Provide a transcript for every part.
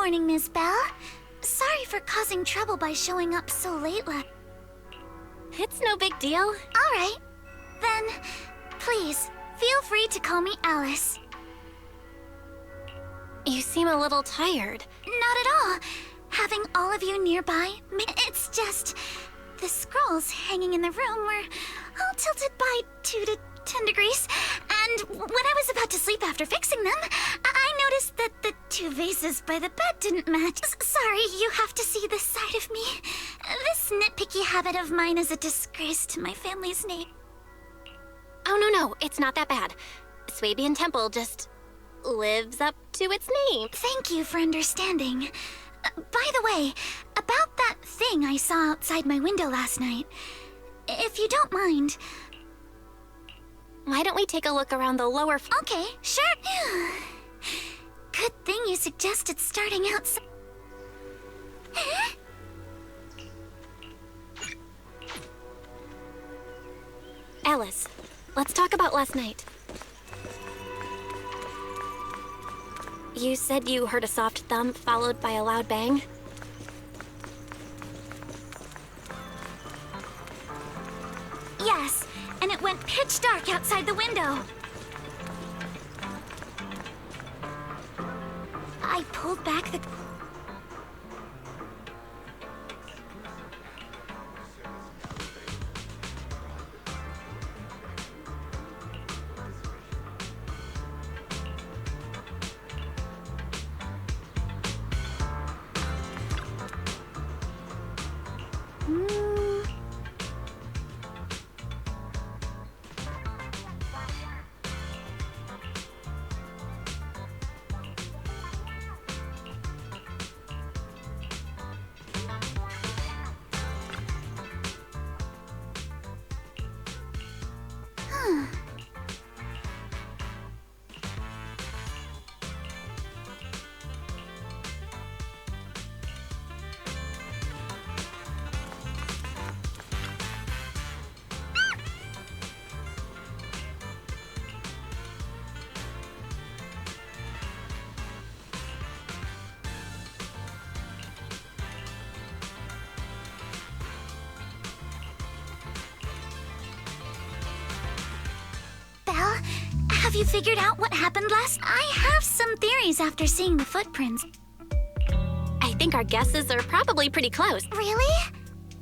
morning, Miss Bell. Sorry for causing trouble by showing up so late. It's no big deal. All right. Then, please, feel free to call me Alice. You seem a little tired. Not at all. Having all of you nearby, it's just... The scrolls hanging in the room were all tilted by 2 to 10 degrees. And when I was about to sleep after fixing them, I noticed that the 2 vases by the bed didn't match. Sorry, you have to see this side of me. This nitpicky habit of mine is a disgrace to my family's name. Oh, no, it's not that bad. Swabian Temple just lives up to its name. Thank you for understanding. By the way, about that thing I saw outside my window last night, if you don't mind... Why don't we take a look around the lower floor? Okay, sure. Good thing you suggested starting outside. Alice, let's talk about last night. You said you heard a soft thump followed by a loud bang? Yes, and it went pitch dark outside the window. I pulled back the... Have you figured out what happened last? I have some theories after seeing the footprints. I think our guesses are probably pretty close. Really?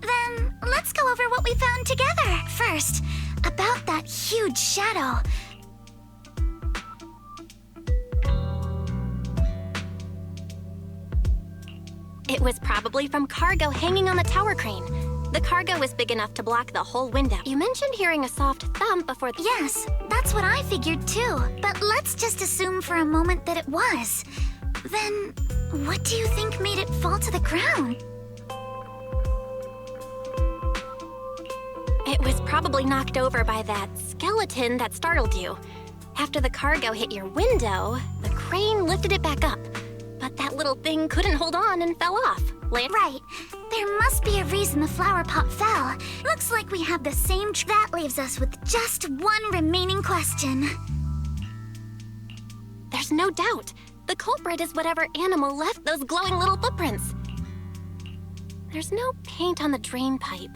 Then let's go over what we found together. First, about that huge shadow. It was probably from cargo hanging on the tower crane. The cargo was big enough to block the whole window. You mentioned hearing a soft thump before the... Yes, that's what I figured too. But let's just assume for a moment that it was. Then, what do you think made it fall to the ground? It was probably knocked over by that skeleton that startled you. After the cargo hit your window, the crane lifted it back up. But that little thing couldn't hold on and fell off. Right. There must be a reason the flower pot fell. Looks like we have the same... That leaves us with just one remaining question. There's no doubt. The culprit is whatever animal left those glowing little footprints. There's no paint on the drain pipe,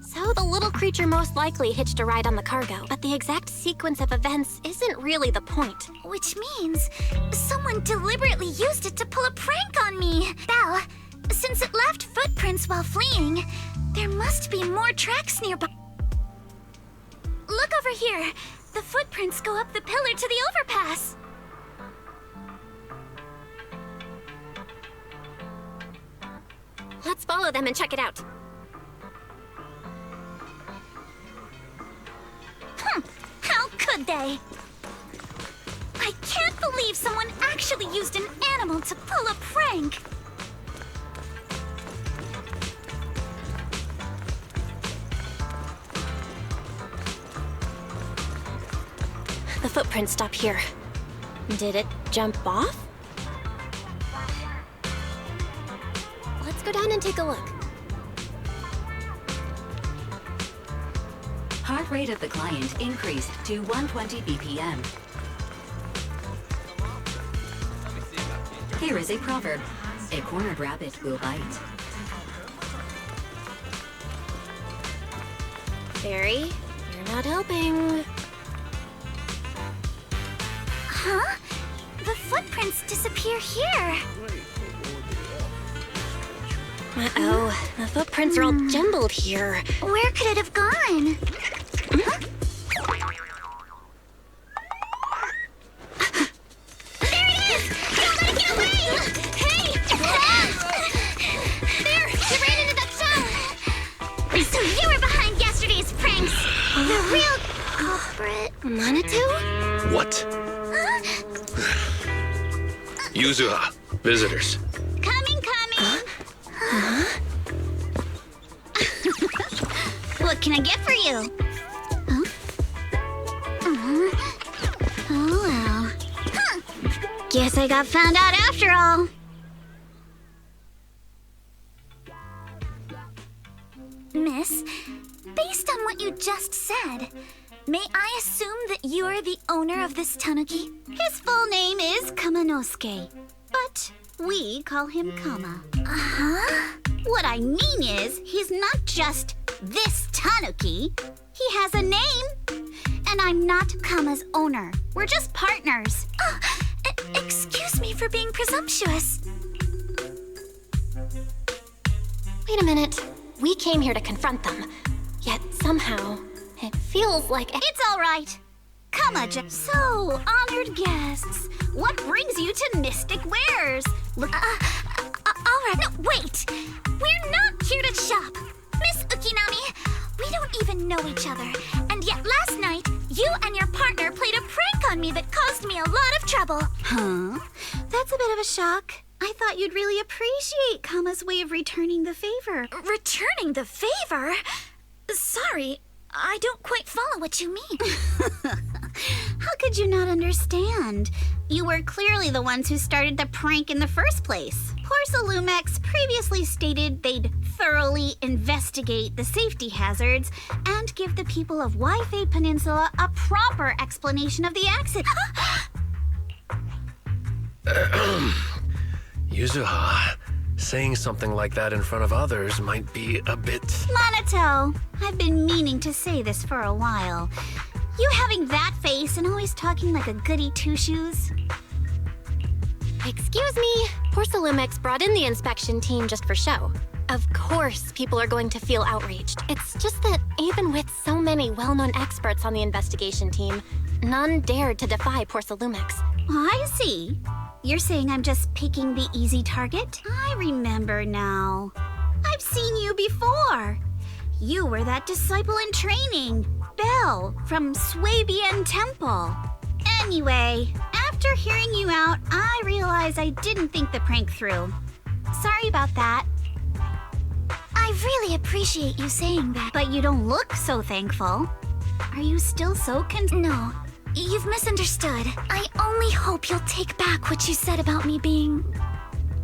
so the little creature most likely hitched a ride on the cargo. But the exact sequence of events isn't really the point. Which means someone deliberately used it to pull a prank on me. Belle, since it left footprints while fleeing, there must be more tracks nearby. Look over here. The footprints go up the pillar to the overpass. Let's follow them and check it out. How could they? I can't believe someone actually used an animal to pull a prank. The footprints stop here. Did it jump off? Let's go down and take a look. Heart rate of the client increased to 120 BPM. Here is a proverb. A cornered rabbit will bite. Fairy, you're not helping. Huh? The footprints disappear here. Uh-oh, the footprints are all jumbled here. Where could it have gone? Huh? There it is! Don't let it get away! Hey! There! You ran into that shell! So you were behind yesterday's pranks! The real culprit. Manitou? What? Huh? Yuzuha, visitors. Coming! What can I get for you? Huh? Oh, well. Huh. Guess I got found out after all. Miss, based on what you just said, may I assume that you are the owner of this tanuki? His full name is Kamanosuke, but we call him Kama. Uh-huh. What I mean is, he's not just this tanuki. He has a name. And I'm not Kama's owner. We're just partners. Excuse me for being presumptuous. Wait a minute. We came here to confront them. Yet somehow, it feels like... It's all right. Kama, so, honored guests, what brings you to Mystic Wares? Look, all right, no, wait. We're not here to shop. Miss Ukinami, we don't even know each other. And yet last night, you and your partner played a prank on me that caused me a lot of trouble. Huh? That's a bit of a shock. I thought you'd really appreciate Kama's way of returning the favor. Returning the favor? Sorry, I don't quite follow what you mean. How could you not understand? You were clearly the ones who started the prank in the first place. Porcelumex previously stated they'd thoroughly investigate the safety hazards and give the people of Waifei Peninsula a proper explanation of the accident. Yuzuha, saying something like that in front of others might be a bit... Monato, I've been meaning to say this for a while. You having that face and always talking like a goody two-shoes? Excuse me, Porcelumex brought in the inspection team just for show. Of course, people are going to feel outraged. It's just that even with so many well-known experts on the investigation team, none dared to defy Porcelumex. I see. You're saying I'm just picking the easy target? I remember now. I've seen you before. You were that disciple in training, Belle, from Swabian Temple. Anyway, after hearing you out, I realized I didn't think the prank through. Sorry about that. I really appreciate you saying that. But you don't look so thankful. Are you still so No, you've misunderstood. I only hope you'll take back what you said about me being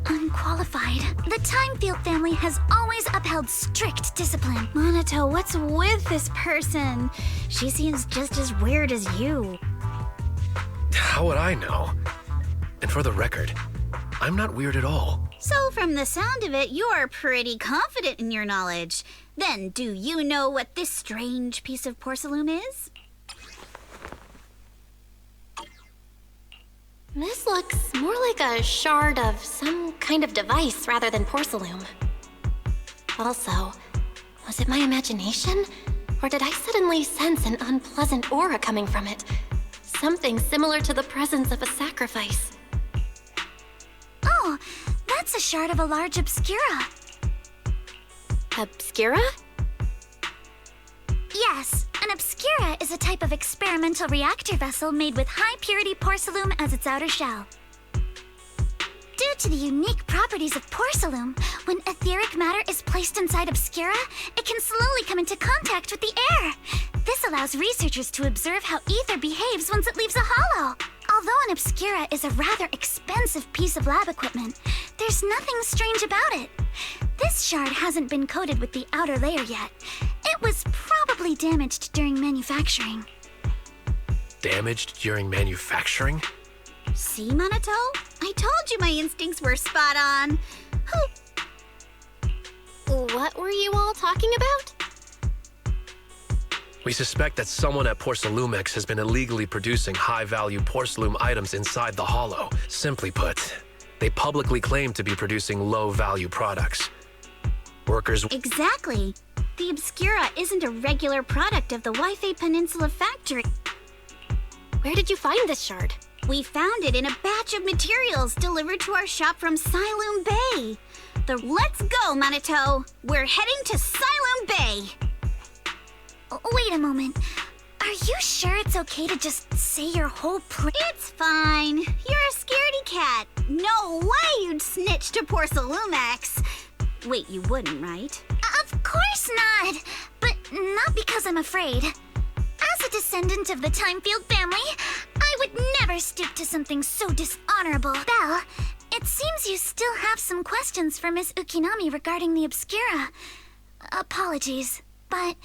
unqualified. The Timefield family has always upheld strict discipline. Monato, what's with this person? She seems just as weird as you. How would I know? And for the record, I'm not weird at all. So from the sound of it, you're pretty confident in your knowledge. Then do you know what this strange piece of porcelain is? This looks more like a shard of some kind of device rather than porcelain. Also, was it my imagination? Or did I suddenly sense an unpleasant aura coming from it? Something similar to the presence of a sacrifice. Oh, that's a shard of a large obscura. Obscura? Yes, an obscura is a type of experimental reactor vessel made with high-purity porcelain as its outer shell. Due to the unique properties of porcelain, when etheric matter is placed inside obscura, it can slowly come into contact with the air. This allows researchers to observe how ether behaves once it leaves a hollow. Although an obscura is a rather expensive piece of lab equipment, there's nothing strange about it. This shard hasn't been coated with the outer layer yet. It was probably damaged during manufacturing. Damaged during manufacturing? See, Monato? I told you my instincts were spot on. What were you all talking about? We suspect that someone at Porcelumex has been illegally producing high-value porcelain items inside the Hollow. Simply put, they publicly claim to be producing low-value products. Workers... Exactly. The Obscura isn't a regular product of the Wi-Fi Peninsula factory. Where did you find this shard? We found it in a batch of materials delivered to our shop from Siloam Bay. Let's go, Manito. We're heading to Siloam Bay. Wait a moment. Are you sure it's okay to just say your whole plan? It's fine. You're a scaredy cat. No way you'd snitch to Porcelumex. Wait, you wouldn't, right? Of course not. But not because I'm afraid. As a descendant of the Timefield family, I would never stoop to something so dishonorable. Belle, it seems you still have some questions for Miss Ukinami regarding the Obscura. Apologies, but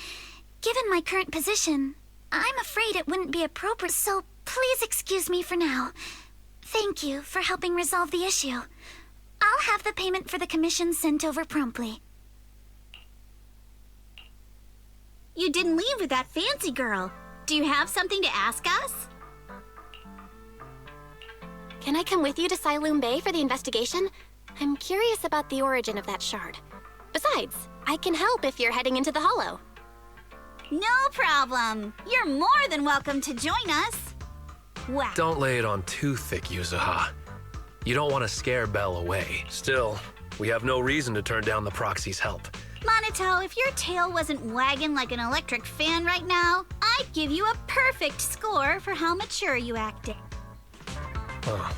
given my current position, I'm afraid it wouldn't be appropriate, so please excuse me for now. Thank you for helping resolve the issue. I'll have the payment for the commission sent over promptly. You didn't leave with that fancy girl. Do you have something to ask us? Can I come with you to Siloam Bay for the investigation? I'm curious about the origin of that shard. Besides, I can help if you're heading into the Hollow. No problem. You're more than welcome to join us. Wow. Don't lay it on too thick, Yuzuha. You don't want to scare Belle away. Still, we have no reason to turn down the proxy's help. Manito, if your tail wasn't wagging like an electric fan right now, I'd give you a perfect score for how mature you acted. Oh,